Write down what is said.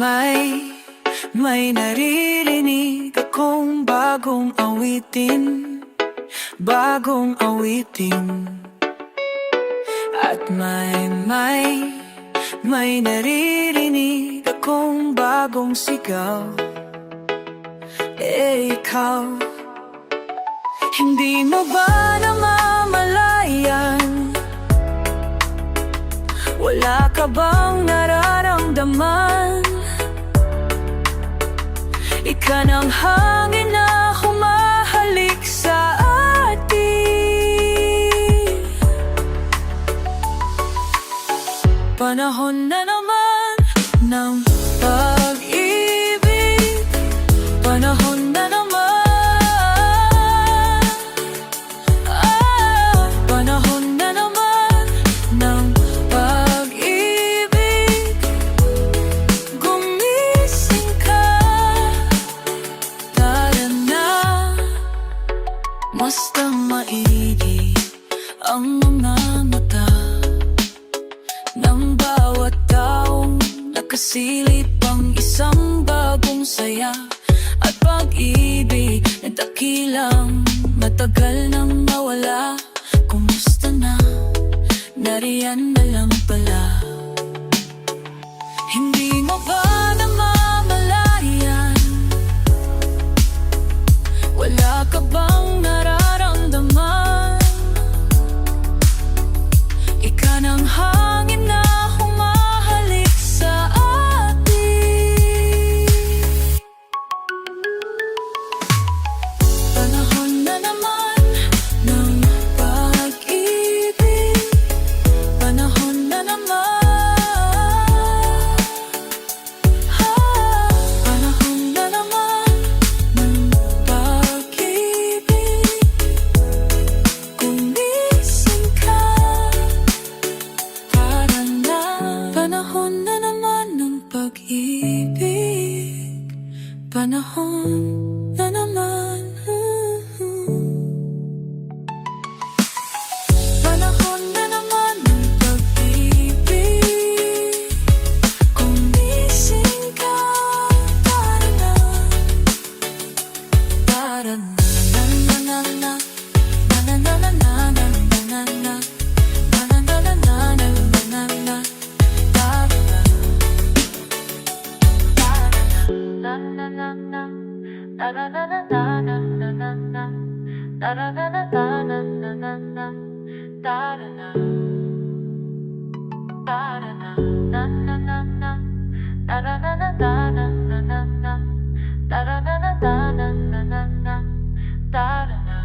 May naririnig akong bagong awitin, bagong awitin. At may naririnig akong bagong sigaw. Ikaw, hindi mo ba namamalayan? Wala ka bang nararamdaman? Ika ng hangin na humahalik sa atin. Panahon na naman ng pag-ibig, panahon na naman. Panahon na naman ng pag-ibig. Gumising ka, tara na. Basta maigi ang mga mata ng bawat taong nakasilip ang isang bagong saya at pag-ibig na dakilang matagal nang nawala. Kumusta na? Nariyan na lang pala. Hindi mo ba namamalayan? Wala ka bang nararamdaman? Ika ng hangin na humahalik sa atin. Panahon na naman ng pag-ibig, panahon na naman. Panahon na naman ng pag-ibig. Gumising ka, para na. Panahon na naman ng pag-ibig, panahon na naman. Panahon na naman ng pag-ibig. Gumising ka, para na. Para na, na na na na. Na na na na na na na na. Na na na na na na na na. Para na. Na na na na. Na na na na na na na na. Na na na na na na na na. Para na. Para na. Na na na na. Na na na na na na na na. Na na na na na na na na. Para na.